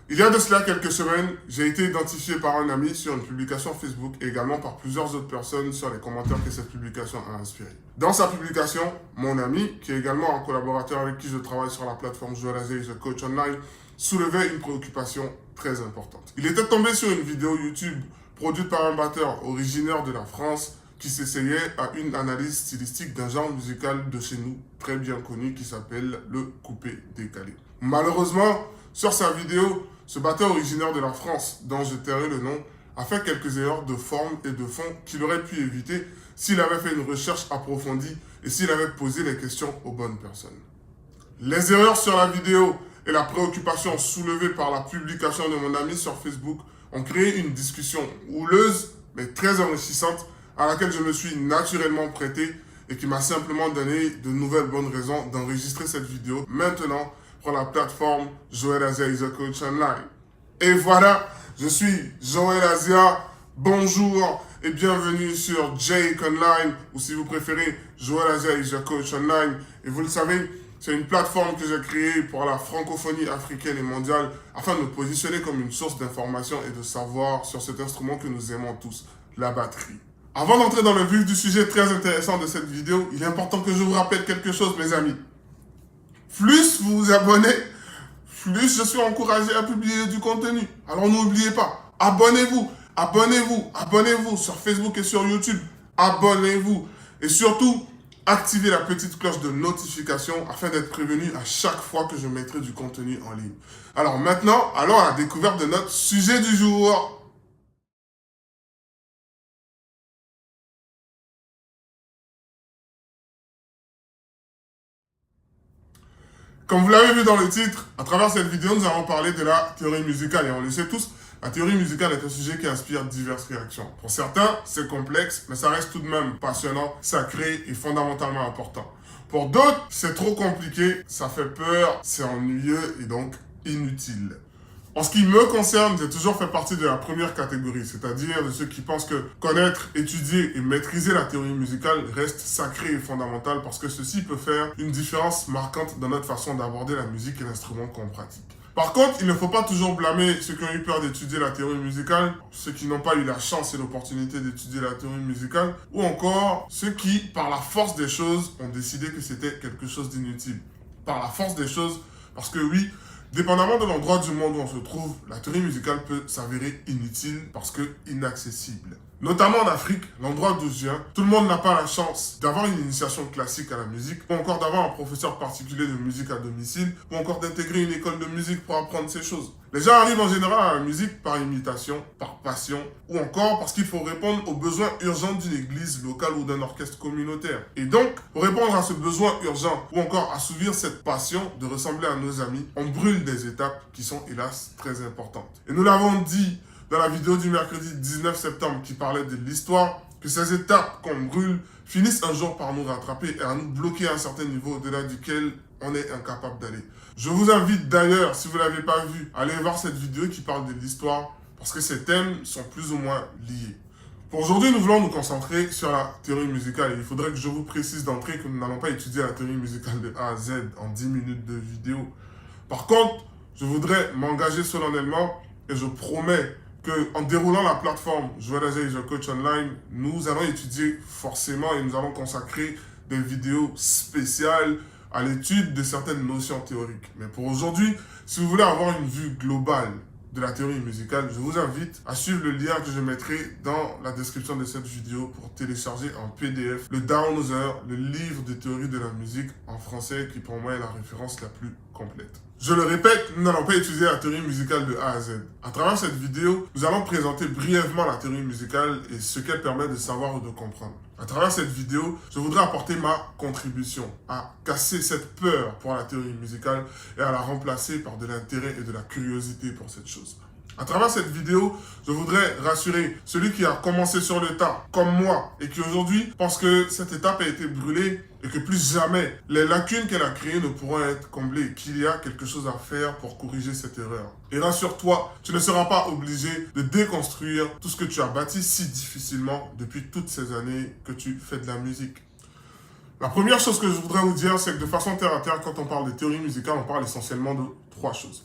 Il y a de cela quelques semaines, j'ai été identifié par un ami sur une publication Facebook et également par plusieurs autres personnes sur les commentaires que cette publication a inspiré. Dans sa publication, mon ami, qui est également un collaborateur avec qui je travaille sur la plateforme Joël Azier, The Coach Online, soulevait une préoccupation très importante. Il était tombé sur une vidéo YouTube produite par un batteur originaire de la France qui s'essayait à une analyse stylistique d'un genre musical de chez nous très bien connu qui s'appelle le coupé-décalé. Malheureusement, sur sa vidéo, ce batteur originaire de la France, dont je tairai le nom, a fait quelques erreurs de forme et de fond qu'il aurait pu éviter s'il avait fait une recherche approfondie et s'il avait posé les questions aux bonnes personnes. Les erreurs sur la vidéo et la préoccupation soulevée par la publication de mon ami sur Facebook ont créé une discussion houleuse mais très enrichissante à laquelle je me suis naturellement prêté et qui m'a simplement donné de nouvelles bonnes raisons d'enregistrer cette vidéo maintenant pour la plateforme Joël Azier The Coach Online. Et voilà, je suis Joël Azier. Bonjour et bienvenue sur Jake Online, ou si vous préférez, Joël Azier The Coach Online. Et vous le savez, c'est une plateforme que j'ai créée pour la francophonie africaine et mondiale afin de me positionner comme une source d'information et de savoir sur cet instrument que nous aimons tous, la batterie. Avant d'entrer dans le vif du sujet très intéressant de cette vidéo, il est important que je vous rappelle quelque chose, mes amis. Plus vous vous abonnez, plus je suis encouragé à publier du contenu. Alors n'oubliez pas, abonnez-vous, abonnez-vous, abonnez-vous sur Facebook et sur YouTube. Abonnez-vous. Et surtout, activez la petite cloche de notification afin d'être prévenu à chaque fois que je mettrai du contenu en ligne. Alors maintenant, allons à la découverte de notre sujet du jour. Comme vous l'avez vu dans le titre, à travers cette vidéo, nous allons parler de la théorie musicale. Et on le sait tous, la théorie musicale est un sujet qui inspire diverses réactions. Pour certains, c'est complexe, mais ça reste tout de même passionnant, sacré et fondamentalement important. Pour d'autres, c'est trop compliqué, ça fait peur, c'est ennuyeux et donc inutile. En ce qui me concerne, j'ai toujours fait partie de la première catégorie, c'est-à-dire de ceux qui pensent que connaître, étudier et maîtriser la théorie musicale reste sacré et fondamental parce que ceci peut faire une différence marquante dans notre façon d'aborder la musique et l'instrument qu'on pratique. Par contre, il ne faut pas toujours blâmer ceux qui ont eu peur d'étudier la théorie musicale, ceux qui n'ont pas eu la chance et l'opportunité d'étudier la théorie musicale, ou encore ceux qui, par la force des choses, ont décidé que c'était quelque chose d'inutile. Par la force des choses, parce que oui, dépendamment de l'endroit du monde où on se trouve, la théorie musicale peut s'avérer inutile parce que inaccessible. Notamment en Afrique, l'endroit d'où je viens, tout le monde n'a pas la chance d'avoir une initiation classique à la musique, ou encore d'avoir un professeur particulier de musique à domicile, ou encore d'intégrer une école de musique pour apprendre ces choses. Les gens arrivent en général à la musique par imitation, par passion, ou encore parce qu'il faut répondre aux besoins urgents d'une église locale ou d'un orchestre communautaire. Et donc, pour répondre à ce besoin urgent, ou encore assouvir cette passion de ressembler à nos amis, on brûle des étapes qui sont hélas très importantes. Et nous l'avons dit dans la vidéo du mercredi 19 septembre qui parlait de l'histoire, que ces étapes qu'on brûle finissent un jour par nous rattraper et à nous bloquer à un certain niveau au-delà duquel on est incapable d'aller. Je vous invite d'ailleurs, si vous ne l'avez pas vu, à aller voir cette vidéo qui parle de l'histoire parce que ces thèmes sont plus ou moins liés. Pour aujourd'hui, nous voulons nous concentrer sur la théorie musicale et il faudrait que je vous précise d'entrée que nous n'allons pas étudier la théorie musicale de A à Z en 10 minutes de vidéo. Par contre, je voudrais m'engager solennellement et je promets qu'en déroulant la plateforme Joël Azier The Coach Online, nous allons étudier forcément et nous allons consacrer des vidéos spéciales à l'étude de certaines notions théoriques. Mais pour aujourd'hui, si vous voulez avoir une vue globale de la théorie musicale, je vous invite à suivre le lien que je mettrai dans la description de cette vidéo pour télécharger en PDF le Downer, le livre de théorie de la musique en français qui pour moi est la référence la plus complète. Je le répète, nous n'allons pas étudier la théorie musicale de A à Z. À travers cette vidéo, nous allons présenter brièvement la théorie musicale et ce qu'elle permet de savoir ou de comprendre. À travers cette vidéo, je voudrais apporter ma contribution à casser cette peur pour la théorie musicale et à la remplacer par de l'intérêt et de la curiosité pour cette chose. À travers cette vidéo, je voudrais rassurer celui qui a commencé sur le tas, comme moi, et qui aujourd'hui pense que cette étape a été brûlée et que plus jamais les lacunes qu'elle a créées ne pourront être comblées, qu'il y a quelque chose à faire pour corriger cette erreur. Et rassure-toi, tu ne seras pas obligé de déconstruire tout ce que tu as bâti si difficilement depuis toutes ces années que tu fais de la musique. La première chose que je voudrais vous dire, c'est que de façon terre à terre, quand on parle de théorie musicale, on parle essentiellement de trois choses.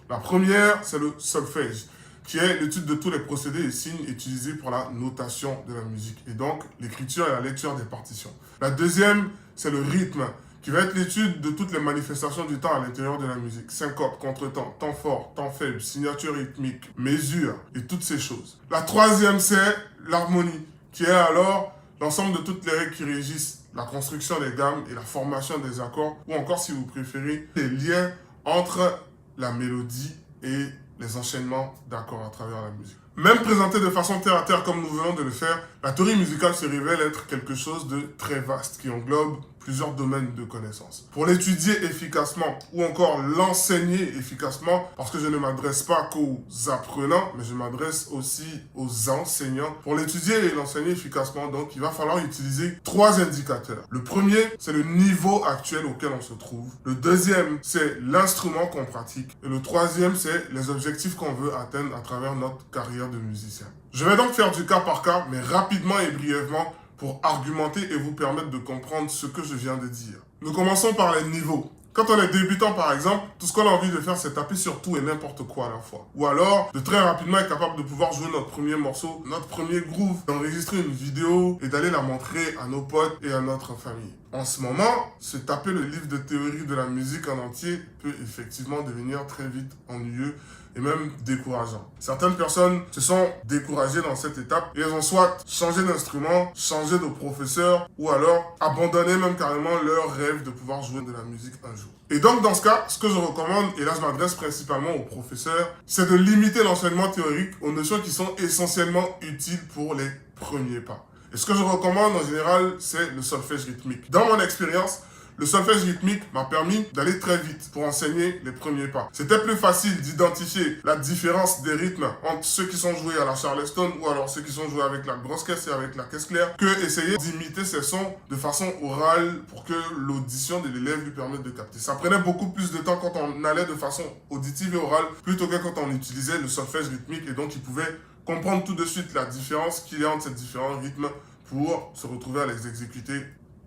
La première, c'est le solfège, qui est l'étude de tous les procédés et signes utilisés pour la notation de la musique, et donc l'écriture et la lecture des partitions. La deuxième, c'est le rythme, qui va être l'étude de toutes les manifestations du temps à l'intérieur de la musique. Syncope, contretemps, temps fort, temps faible, signature rythmique, mesure, et toutes ces choses. La troisième, c'est l'harmonie, qui est alors l'ensemble de toutes les règles qui régissent la construction des gammes et la formation des accords, ou encore, si vous préférez, les liens entre la mélodie et les enchaînements d'accords à travers la musique. Même présentée de façon terre à terre comme nous venons de le faire, la théorie musicale se révèle être quelque chose de très vaste qui englobe plusieurs domaines de connaissances. Pour l'étudier efficacement ou encore l'enseigner efficacement, parce que je ne m'adresse pas qu'aux apprenants, mais je m'adresse aussi aux enseignants. Pour l'étudier et l'enseigner efficacement, donc, il va falloir utiliser 3 indicateurs. Le premier, c'est le niveau actuel auquel on se trouve. Le deuxième, c'est l'instrument qu'on pratique. Et le troisième, c'est les objectifs qu'on veut atteindre à travers notre carrière de musicien. Je vais donc faire du cas par cas, mais rapidement et brièvement, pour argumenter et vous permettre de comprendre ce que je viens de dire. Nous commençons par les niveaux. Quand on est débutant par exemple, tout ce qu'on a envie de faire c'est taper sur tout et n'importe quoi à la fois. Ou alors de très rapidement être capable de pouvoir jouer notre premier morceau, notre premier groove, d'enregistrer une vidéo et d'aller la montrer à nos potes et à notre famille. En ce moment, se taper le livre de théorie de la musique en entier peut effectivement devenir très vite ennuyeux et même décourageant. Certaines personnes se sont découragées dans cette étape et elles ont soit changé d'instrument, changé de professeur ou alors abandonné même carrément leur rêve de pouvoir jouer de la musique un jour. Et donc dans ce cas, ce que je recommande, et là je m'adresse principalement aux professeurs, c'est de limiter l'enseignement théorique aux notions qui sont essentiellement utiles pour les premiers pas. Et ce que je recommande en général, c'est le solfège rythmique. Dans mon expérience, le solfège rythmique m'a permis d'aller très vite pour enseigner les premiers pas. C'était plus facile d'identifier la différence des rythmes entre ceux qui sont joués à la Charleston ou alors ceux qui sont joués avec la grosse caisse et avec la caisse claire que essayer d'imiter ces sons de façon orale pour que l'audition de l'élève lui permette de capter. Ça prenait beaucoup plus de temps quand on allait de façon auditive et orale plutôt que quand on utilisait le solfège rythmique et donc il pouvait comprendre tout de suite la différence qu'il y a entre ces différents rythmes pour se retrouver à les exécuter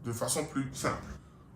de façon plus simple.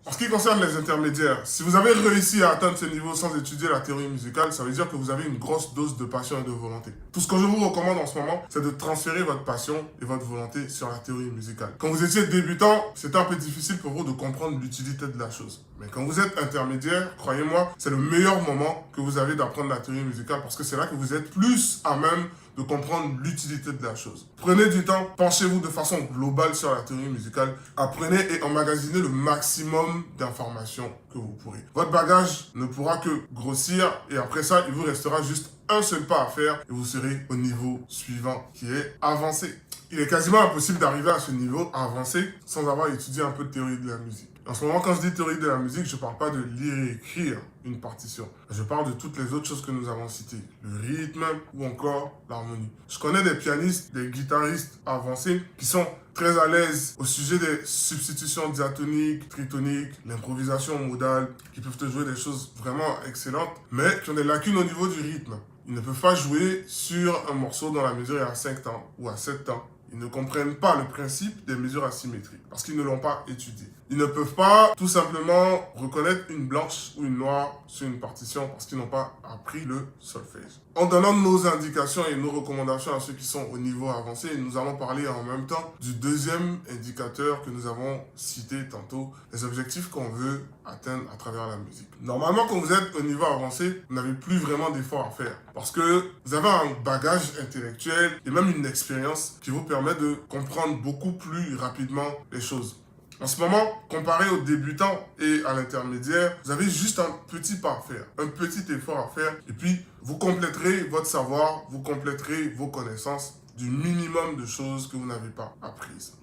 En ce qui concerne les intermédiaires, si vous avez réussi à atteindre ce niveau sans étudier la théorie musicale, ça veut dire que vous avez une grosse dose de passion et de volonté. Tout ce que je vous recommande en ce moment, c'est de transférer votre passion et votre volonté sur la théorie musicale. Quand vous étiez débutant, c'était un peu difficile pour vous de comprendre l'utilité de la chose. Mais quand vous êtes intermédiaire, croyez-moi, c'est le meilleur moment que vous avez d'apprendre la théorie musicale parce que c'est là que vous êtes plus à même de comprendre l'utilité de la chose. Prenez du temps, penchez-vous de façon globale sur la théorie musicale, apprenez et emmagasinez le maximum d'informations que vous pourrez. Votre bagage ne pourra que grossir et après ça, il vous restera juste un seul pas à faire et vous serez au niveau suivant qui est avancé. Il est quasiment impossible d'arriver à ce niveau avancé sans avoir étudié un peu de théorie de la musique. En ce moment, quand je dis théorie de la musique, je ne parle pas de lire et écrire une partition. Je parle de toutes les autres choses que nous avons citées. Le rythme ou encore l'harmonie. Je connais des pianistes, des guitaristes avancés qui sont très à l'aise au sujet des substitutions diatoniques, tritoniques, l'improvisation modale, qui peuvent te jouer des choses vraiment excellentes, mais qui ont des lacunes au niveau du rythme. Ils ne peuvent pas jouer sur un morceau dont la mesure est à 5 temps ou à 7 temps. Ils ne comprennent pas le principe des mesures asymétriques parce qu'ils ne l'ont pas étudié. Ils ne peuvent pas tout simplement reconnaître une blanche ou une noire sur une partition parce qu'ils n'ont pas appris le solfège. En donnant nos indications et nos recommandations à ceux qui sont au niveau avancé, nous allons parler en même temps du deuxième indicateur que nous avons cité tantôt, les objectifs qu'on veut atteindre à travers la musique. Normalement, quand vous êtes au niveau avancé, vous n'avez plus vraiment d'efforts à faire parce que vous avez un bagage intellectuel et même une expérience qui vous permet de comprendre beaucoup plus rapidement les choses. En ce moment, comparé aux débutants et à l'intermédiaire, vous avez juste un petit pas à faire, un petit effort à faire, et puis vous compléterez votre savoir, vous compléterez vos connaissances du minimum de choses que vous n'avez pas apprises.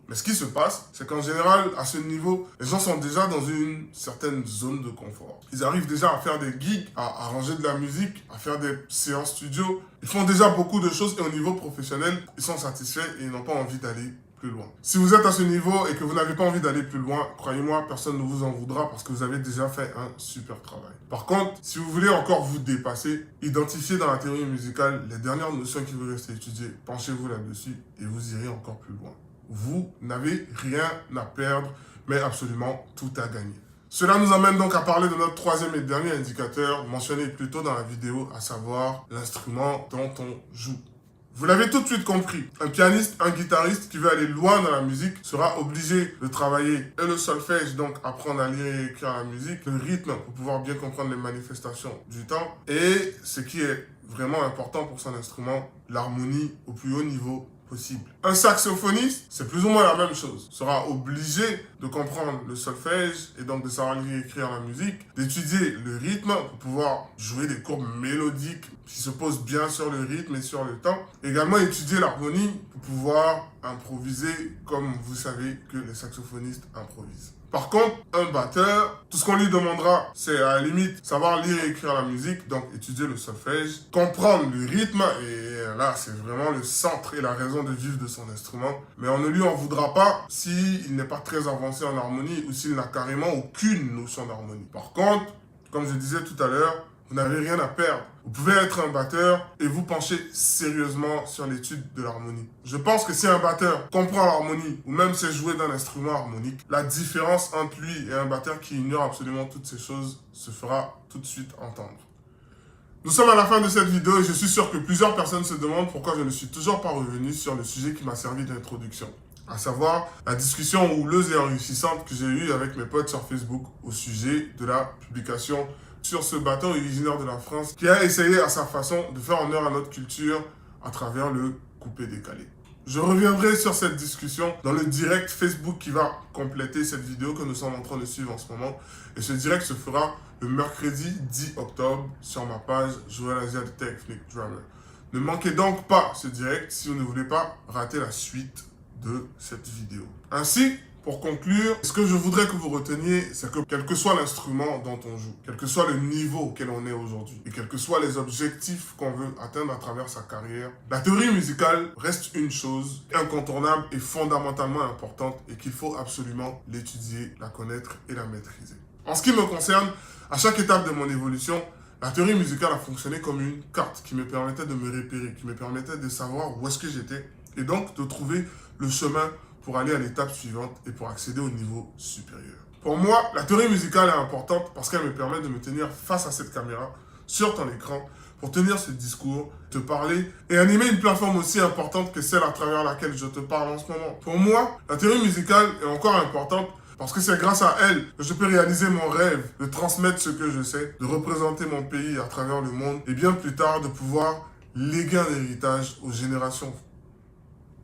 Mais ce qui se passe, c'est qu'en général, à ce niveau, les gens sont déjà dans une certaine zone de confort. Ils arrivent déjà à faire des gigs, à arranger de la musique, à faire des séances studio. Ils font déjà beaucoup de choses et au niveau professionnel, ils sont satisfaits et ils n'ont pas envie d'aller plus loin. Si vous êtes à ce niveau et que vous n'avez pas envie d'aller plus loin, croyez-moi, personne ne vous en voudra parce que vous avez déjà fait un super travail. Par contre, si vous voulez encore vous dépasser, identifiez dans la théorie musicale les dernières notions qui vous restent à étudier, penchez-vous là-dessus et vous irez encore plus loin. Vous n'avez rien à perdre, mais absolument tout à gagner. Cela nous amène donc à parler de notre troisième et dernier indicateur mentionné plus tôt dans la vidéo, à savoir l'instrument dont on joue. Vous l'avez tout de suite compris, un pianiste, un guitariste qui veut aller loin dans la musique sera obligé de travailler et le solfège, donc apprendre à lire et écrire la musique, le rythme pour pouvoir bien comprendre les manifestations du temps, et ce qui est vraiment important pour son instrument, l'harmonie au plus haut niveau possible. Un saxophoniste, c'est plus ou moins la même chose. Sera obligé de comprendre le solfège et donc de savoir lire et écrire la musique, d'étudier le rythme pour pouvoir jouer des courbes mélodiques qui se posent bien sur le rythme et sur le temps. Également étudier l'harmonie pour pouvoir improviser comme vous savez que les saxophonistes improvisent. Par contre, un batteur, tout ce qu'on lui demandera, c'est à la limite savoir lire et écrire la musique, donc étudier le solfège, comprendre le rythme, et là, c'est vraiment le centre et la raison de vivre de son instrument. Mais on ne lui en voudra pas s'il n'est pas très avancé en harmonie ou s'il n'a carrément aucune notion d'harmonie. Par contre, comme je disais tout à l'heure, vous n'avez rien à perdre. Vous pouvez être un batteur et vous pencher sérieusement sur l'étude de l'harmonie. Je pense que si un batteur comprend l'harmonie ou même sait jouer d'un instrument harmonique, la différence entre lui et un batteur qui ignore absolument toutes ces choses se fera tout de suite entendre. Nous sommes à la fin de cette vidéo et je suis sûr que plusieurs personnes se demandent pourquoi je ne suis toujours pas revenu sur le sujet qui m'a servi d'introduction. À savoir la discussion houleuse et enrichissante que j'ai eue avec mes potes sur Facebook au sujet de la publication sur ce batteur originaire de la France qui a essayé à sa façon de faire honneur à notre culture à travers le coupé-décalé. Je reviendrai sur cette discussion dans le direct Facebook qui va compléter cette vidéo que nous sommes en train de suivre en ce moment. Et ce direct se fera le mercredi 10 octobre sur ma page Joël Asia de Technic Drummer. Ne manquez donc pas ce direct si vous ne voulez pas rater la suite de cette vidéo. Ainsi, pour conclure, ce que je voudrais que vous reteniez, c'est que quel que soit l'instrument dont on joue, quel que soit le niveau auquel on est aujourd'hui, et quels que soient les objectifs qu'on veut atteindre à travers sa carrière, la théorie musicale reste une chose incontournable et fondamentalement importante et qu'il faut absolument l'étudier, la connaître et la maîtriser. En ce qui me concerne, à chaque étape de mon évolution, la théorie musicale a fonctionné comme une carte qui me permettait de me repérer, qui me permettait de savoir où est-ce que j'étais et donc de trouver le chemin pour aller à l'étape suivante et pour accéder au niveau supérieur. Pour moi, la théorie musicale est importante parce qu'elle me permet de me tenir face à cette caméra, sur ton écran, pour tenir ce discours, te parler et animer une plateforme aussi importante que celle à travers laquelle je te parle en ce moment. Pour moi, la théorie musicale est encore importante parce que c'est grâce à elle que je peux réaliser mon rêve de transmettre ce que je sais, de représenter mon pays à travers le monde et bien plus tard de pouvoir léguer un héritage aux générations.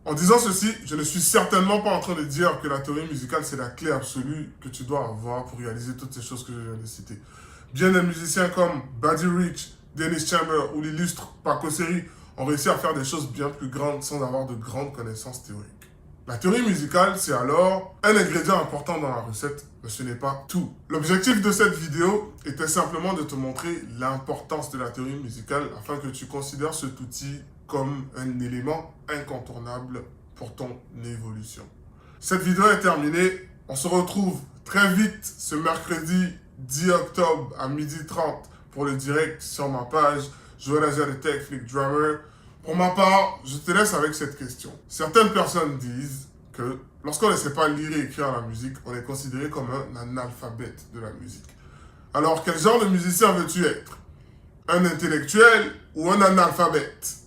En disant ceci, je ne suis certainement pas en train de dire que la théorie musicale, c'est la clé absolue que tu dois avoir pour réaliser toutes ces choses que je viens de citer. Bien des musiciens comme Buddy Rich, Dennis Chambers ou l'illustre Paco Seri ont réussi à faire des choses bien plus grandes sans avoir de grandes connaissances théoriques. La théorie musicale, c'est alors un ingrédient important dans la recette, mais ce n'est pas tout. L'objectif de cette vidéo était simplement de te montrer l'importance de la théorie musicale afin que tu considères cet outil comme un élément incontournable pour ton évolution. Cette vidéo est terminée. On se retrouve très vite ce mercredi 10 octobre à 12h30 pour le direct sur ma page Joël Asia de Technic Drummer. Pour ma part, je te laisse avec cette question. Certaines personnes disent que lorsqu'on ne sait pas lire et écrire la musique, on est considéré comme un analphabète de la musique. Alors, quel genre de musicien veux-tu être? Un intellectuel ou un analphabète?